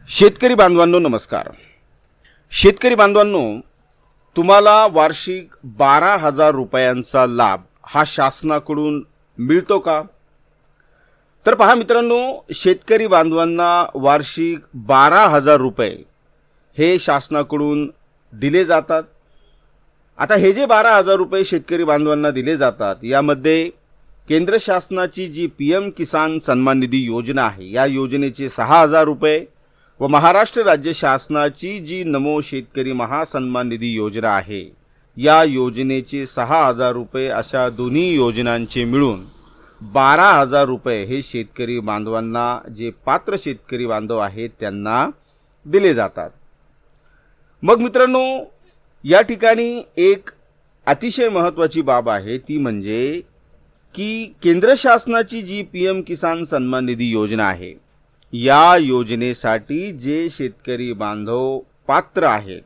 शेतकरी बांधवांनो नमस्कार। शेतकरी बांधवांनो, तुम्हाला वार्षिक 12,000 रुपयांचा लाभ हा शासनाकडून मिळतो का? तर पहा मित्रांनो, शेतकरी बांधवांना वार्षिक 12,000 रुपये हे शासनाकडून दिले जातात। आता हे जे 12,000 रुपये शेतकरी बांधवांना दिले जातात, यामध्ये केंद्र शासनाची जी पीएम किसान सन्मान निधी योजना आहे, या योजनेचे 6,000 रुपये व महाराष्ट्र राज्य शासनाची जी नमो शेतकरी महासन्मान निधी योजना आहे, या योजनेचे 6,000 रुपये अशा दोन्ही योजनांचे मिळून 12,000 रुपये हे शेतकरी बांधवांना, जे पात्र शेतकरी बांधव आहेत त्यांना दिले जातात। मग मित्रांनो, या ठिकाणी एक अतिशय महत्त्वाची बाब आहे, ती म्हणजे की केंद्र शासनाची जी पीएम किसान सन्मान निधी योजना आहे, या योजनेसाठी जे शेतकरी बांधव पात्र आहेत,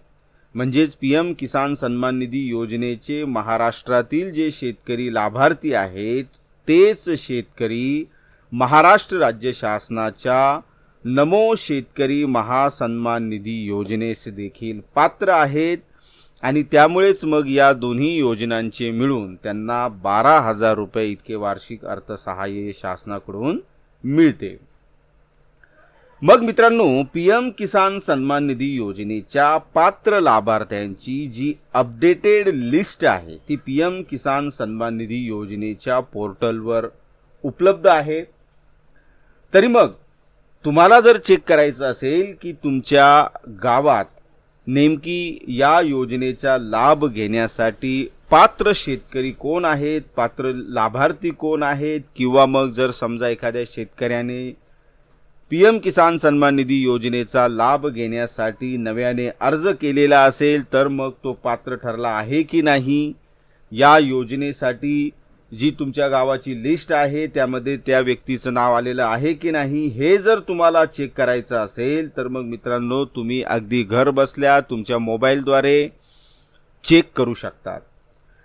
म्हणजेच पीएम किसान सन्मान निधी योजनेचे महाराष्ट्रातील जे शेतकरी लाभार्थी आहेत, तेच शेतकरी महाराष्ट्र राज्य शासनाच्या नमो शेतकरी महासन्मान निधी योजनेस देखील पात्र आहेत। आणि त्यामुळेच मग या दोन्ही योजनांचे मिळून त्यांना 12,000 रुपये इतके वार्षिक अर्थसहाय्य शासनाकडून मिळते। मग मित्रांनो, पीएम किसान सन्मान निधी योजनेच्या पात्र लाभार्थ्यांची जी अपडेटेड लिस्ट आहे, ती पीएम किसान सन्मान निधी योजनेच्या पोर्टलवर उपलब्ध आहे। तरी मग तुम्हाला जर चेक करायचं असेल की तुमच्या गावात नेमकी या योजनेचा लाभ घेण्यासाठी पात्र शेतकरी कोण आहेत, पात्र लाभार्थी कोण आहेत, किंवा मग जर समजा एखाद्या शेतकऱ्याने पीएम किसान सन्मान निधी योजनेचा लाभ घेण्यासाठी नव्याने अर्ज केलेला असेल, तर मग तो पात्र ठरला आहे की नाही, या योजनेसाठी जी तुमच्या गावाची लिस्ट आहे त्यामध्ये त्या व्यक्तीचं नाव आलेलं आहे की नाही, हे जर तुम्हाला चेक करायचं असेल, तर मग मित्रांनो, तुम्ही अगदी घर बसल्या तुमच्या मोबाईलद्वारे चेक करू शकतात।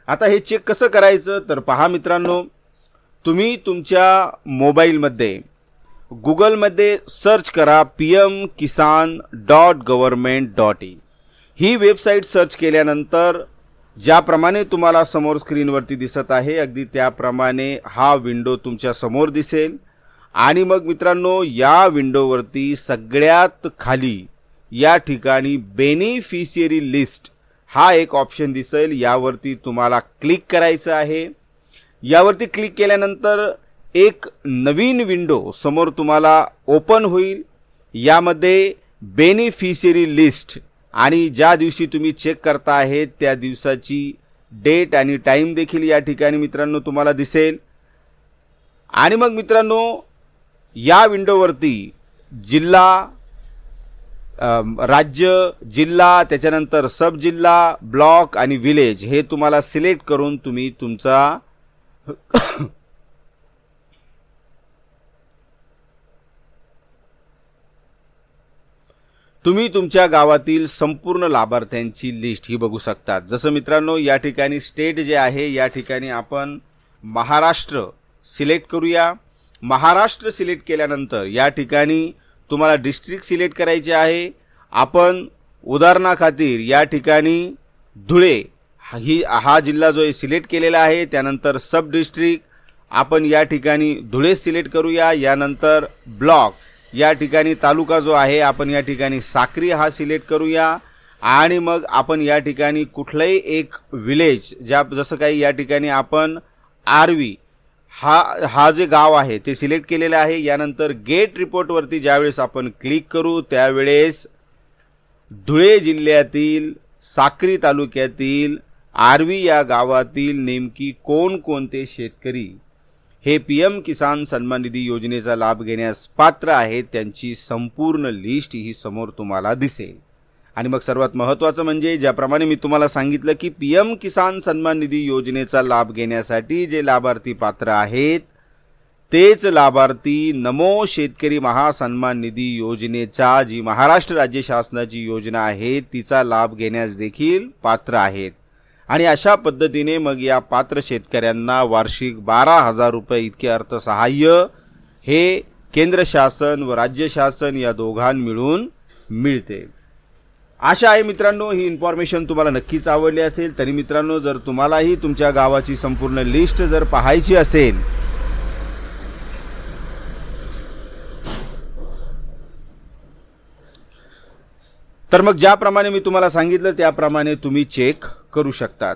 आता हे चेक कसं करायचं, तर पहा मित्रांनो, तुम्ही तुमच्या मोबाईलमध्ये गुगलमध्ये सर्च करा pmkisan.government.in। ही वेबसाईट सर्च केल्यानंतर ज्याप्रमाणे तुम्हाला समोर स्क्रीनवरती दिसत आहे, अगदी त्याप्रमाणे हा विंडो तुमच्या समोर दिसेल। आणि मग मित्रांनो, या विंडोवरती सगळ्यात खाली या ठिकाणी बेनिफिशियरी लिस्ट हा एक ऑप्शन दिसेल, यावरती तुम्हाला क्लिक करायचं आहे। यावरती क्लिक केल्यानंतर एक नवीन विंडो समोर तुम्हाला ओपन होईल। यामध्ये बेनिफिशियरी लिस्ट आणि ज्या दिवशी तुम्ही चेक करता आहे त्या दिवसाची डेट आणि टाइम देखील या ठिकाणी मित्रांनो तुम्हाला दिसेल। आणि मग मित्रांनो, या विंडोवरती जिल्हा, राज्य, जिल्हा, त्याच्यानंतर सब जिल्हा, ब्लॉक आणि विलेज हे तुम्हाला सिलेक्ट करून तुम्ही तुमच्या गावातील संपूर्ण लाभार्थ्यांची लिस्ट ही बघू शकतात। जसं मित्रांनो, या ठिकाणी स्टेट जे आहे, या ठिकाणी आपण महाराष्ट्र सिलेक्ट करूया। महाराष्ट्र सिलेक्ट केल्यानंतर या ठिकाणी तुम्हाला डिस्ट्रिक्ट सिलेक्ट करायचे आहे। आपण उदाहरणाखातीर या ठिकाणी धुळे हा जिल्हा जो आहे सिलेक्ट केलेला आहे। त्यानंतर सब डिस्ट्रिक्ट आपण या ठिकाणी धुळे सिलेक्ट करूया। यानंतर ब्लॉक, या ठिकाणी तालुका जो आहे आपण या ठिकाणी साक्री हा सिलेक्ट करूया। आणि मग आपण या ठिकाणी कुठलाही एक विलेज, जसं काही या ठिकाणी आपण आरवी हा जे गाव आहे ते सिलेक्ट केलेलं आहे। यानंतर गेट रिपोर्टवरती ज्यावेळेस आपण क्लिक करू, त्यावेळेस धुळे जिल्ह्यातील साक्री तालुक्यातील आरवी या गावातील नेमकी कोणकोणते शेतकरी हे पीएम किसान सन्मान निधी योजनेचा लाभ घेण्यास पात्र आहेत, त्यांची संपूर्ण लिस्ट ही समोर तुम्हाला दिसेल। आणि मग सर्वात महत्त्वाचं म्हणजे, ज्याप्रमाणे मी तुम्हाला सांगितलं की पीएम किसान सन्मान निधी योजनेचा लाभ घेण्यासाठी जे लाभार्थी पात्र आहेत, तेच लाभार्थी नमो शेतकरी महासन्मान निधी योजनेचा जी महाराष्ट्र राज्य शासनाची योजना आहे तिचा लाभ घेण्यास देखील पात्र आहेत। आणि अशा पद्धतीने मग या पात्र शेतकऱ्यांना वार्षिक 12,000 रुपये इतके अर्थसहाय्य हे केंद्र शासन व राज्य शासन या दोघां मिळून मिळते। आशा आहे मित्रांनो ही इन्फॉर्मेशन तुम्हाला नक्कीच आवडली असेल। तरी मित्रांनो जर तुम्हालाही तुमच्या गावाची संपूर्ण लिस्ट जर पाहायची असेल तर मग ज्याप्रमाणे मी तुम्हाला सांगितलं त्याप्रमाणे तुम्ही चेक करू शकतात।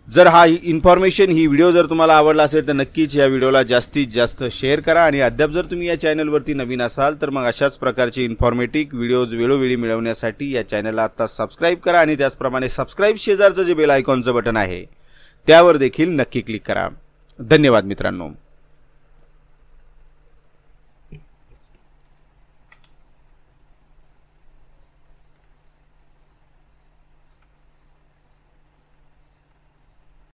जर हा इन्फॉर्मेशन ही व्हिडिओ जर तुम्हाला आवडला असेल तर नक्कीच या व्हिडिओला जास्तीत जास्त शेअर करा आणि अद्याप जर तुम्ही या चॅनलवरती नवीन असाल तर मग अशाच प्रकारचे इन्फॉर्मेटिव्ह व्हिडिओज वेळोवेळी मिळवण्यासाठी या चॅनलला आता सबस्क्राइब करा आणि त्याचप्रमाणे सबस्क्राइब शेजारचं जे बेल आयकॉनचं बटन आहे त्यावर देखील नक्की क्लिक करा। धन्यवाद मित्रांनो।